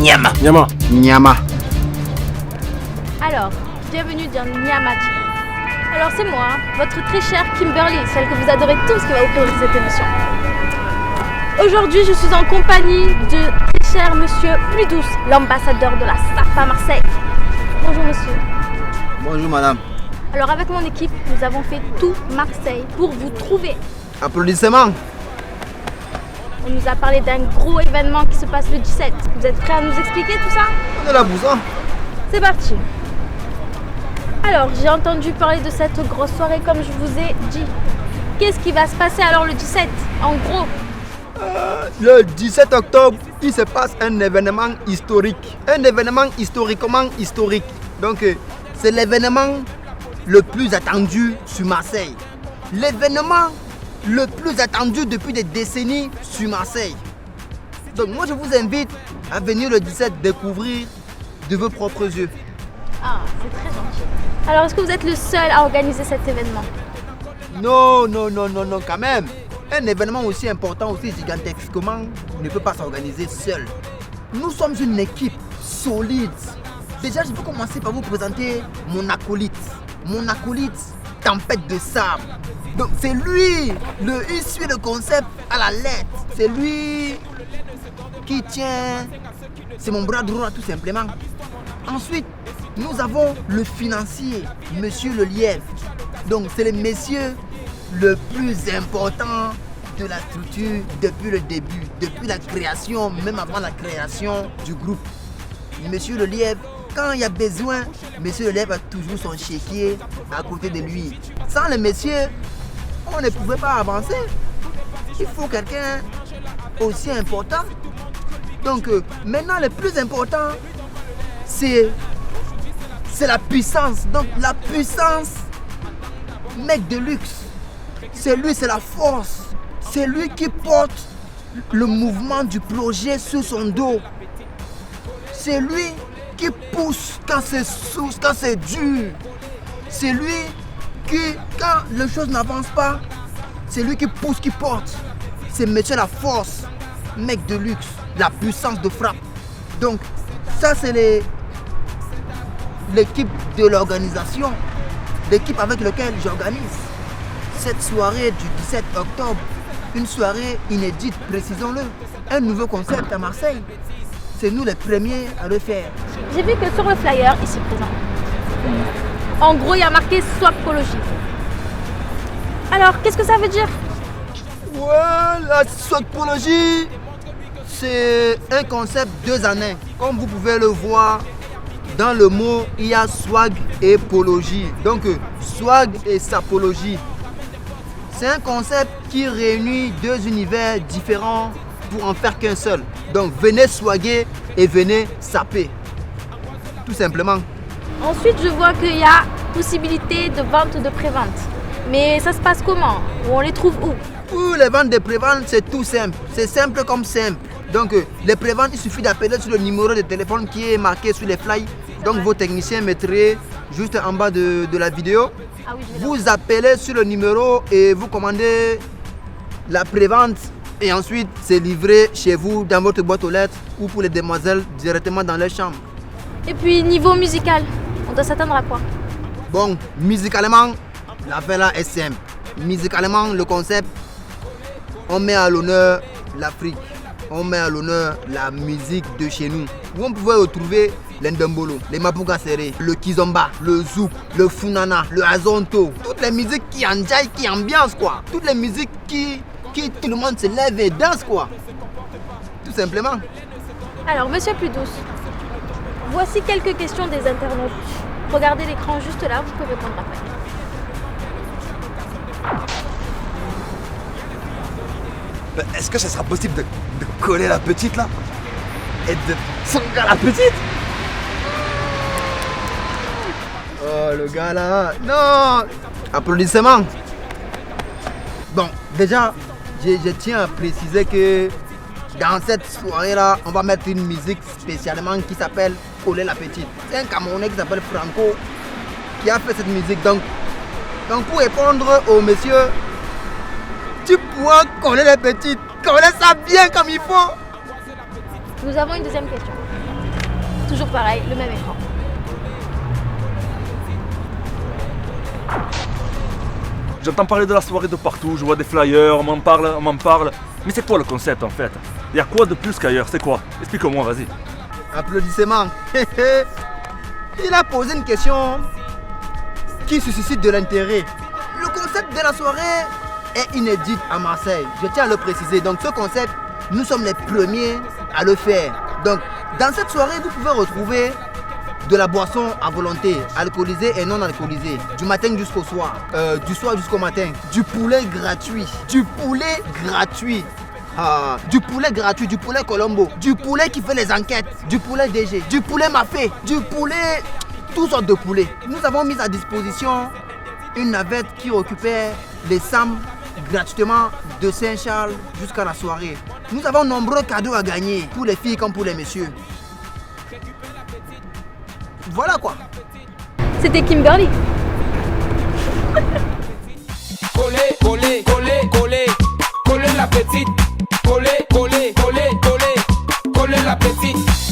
Nyama. Nyama. Nyama. Alors, bienvenue dans Nyama. Alors c'est moi, votre très chère Kimberly, celle que vous adorez tous qui va vous présenter cette émission. Aujourd'hui, je suis en compagnie de très cher monsieur Pludous, l'ambassadeur de la SAP à Marseille. Bonjour monsieur. Bonjour madame. Alors avec mon équipe, nous avons fait tout Marseille pour vous trouver. Applaudissements. On nous a parlé d'un gros événement qui se passe le 17. Vous êtes prêts à nous expliquer tout ça? On est là pour ça. C'est parti. Alors, j'ai entendu parler de cette grosse soirée comme je vous ai dit. Qu'est-ce qui va se passer alors le 17? En gros, Le 17 octobre, il se passe un événement historique. Un événement historiquement historique. Donc, c'est l'événement le plus attendu sur Marseille. L'événement le plus attendu depuis des décennies sur Marseille. Donc, moi, je vous invite à venir le 17 découvrir de vos propres yeux. ah, c'est très gentil. Alors, est-ce que vous êtes le seul à organiser cet événement? Non, quand même. Un événement aussi important, aussi gigantesquement, ne peut pas s'organiser seul. Nous sommes une équipe solide. Déjà, je peux commencer par vous présenter mon acolyte. Mon acolyte, Tempête de Sable. Donc, c'est lui, il suit le concept à la lettre. C'est lui qui tient. C'est mon bras droit, tout simplement. Ensuite, nous avons le financier, Monsieur Le Lièvre. Donc, c'est le monsieur le plus important de la structure depuis le début, depuis la création, même avant la création du groupe. Monsieur Le Lièvre, quand il y a besoin, Monsieur Le Lièvre a toujours son chéquier à côté de lui. Sans le monsieur, on ne pouvait pas avancer. Il faut quelqu'un aussi important. Donc, maintenant, le plus important, c'est la puissance. Donc, la puissance, mec de luxe. C'est lui, c'est la force. C'est lui qui porte le mouvement du projet sur son dos. C'est lui qui pousse quand c'est source, quand c'est dur. C'est lui qui, quand les choses n'avancent pas, c'est lui qui pousse, qui porte. C'est monsieur la force, mec de luxe, la puissance de frappe. Donc, ça c'est l'équipe de l'organisation, l'équipe avec laquelle j'organise cette soirée du 17 octobre. Une soirée inédite, précisons-le. Un nouveau concept à Marseille. C'est nous les premiers à le faire. J'ai vu que sur le flyer ici présent, en gros, il y a marqué Swapologie. Alors, qu'est-ce que ça veut dire? Ouais, la swapologie, c'est un concept 2 années. Comme vous pouvez le voir, dans le mot, il y a swag et pologie. Donc, swag et sapologie. C'est un concept qui réunit 2 univers différents pour en faire qu'un seul. Donc, venez swaguer et venez saper. Tout simplement. Ensuite, je vois qu'il y a possibilité de vente ou de pré-vente. Mais ça se passe comment? Ou on les trouve où? Pour les ventes de pré-vente, c'est tout simple. C'est simple comme simple. Donc, les pré-ventes, il suffit d'appeler sur le numéro de téléphone qui est marqué sur les flyers. Donc, vos techniciens mettraient juste en bas de la vidéo. Ah oui, Vous appelez sur le numéro et vous commandez la pré-vente. Et ensuite, c'est livré chez vous dans votre boîte aux lettres ou pour les demoiselles directement dans leur chambre. Et puis, niveau musical, on doit s'attendre à quoi? Bon, musicalement, l'affaire là est simple. Musicalement, le concept, on met à l'honneur l'Afrique. On met à l'honneur la musique de chez nous. Où on pouvait retrouver l'Ndombolo, les Mapuka Serré, le Kizomba, le Zouk, le Funana, le Azonto. Toutes les musiques qui enjaillent, qui ambiancent quoi. Toutes les musiques qui tout le monde se lève et danse quoi. Tout simplement. Alors, monsieur Pludous, voici quelques questions des internautes. Regardez l'écran juste là, vous pouvez répondre après. Est-ce que ça sera possible de coller la petite là? Et de s'engager la petite? Oh le gars là. Non. Applaudissements. Bon, déjà, je tiens à préciser que dans cette soirée-là, on va mettre une musique spécialement qui s'appelle Coller la petite. C'est un Camerounais qui s'appelle Franco qui a fait cette musique. Donc pour répondre au monsieur, tu pourras coller les petites, coller ça bien comme il faut. Nous avons une deuxième question. toujours pareil, le même écran. J'entends parler de la soirée de partout, je vois des flyers, on m'en parle. Mais c'est quoi le concept en fait? Il y a quoi de plus qu'ailleurs? C'est quoi? Explique-moi, vas-y. Applaudissements. Il a posé une question qui suscite de l'intérêt. Le concept de la soirée est inédit à Marseille. Je tiens à le préciser. Donc ce concept, nous sommes les premiers à le faire. Donc dans cette soirée, vous pouvez retrouver de la boisson à volonté, alcoolisée et non alcoolisée, du matin jusqu'au soir, du soir jusqu'au matin, du poulet gratuit, du poulet gratuit. Du poulet Colombo, du poulet qui fait les enquêtes, du poulet DG, du poulet mafé, du poulet, toutes sortes de poulets. Nous avons mis à disposition une navette qui récupère les SAM gratuitement de Saint-Charles jusqu'à la soirée. Nous avons nombreux cadeaux à gagner, pour les filles comme pour les messieurs. Voilà quoi. C'était Kimberly. Coller la petite, coller la petite.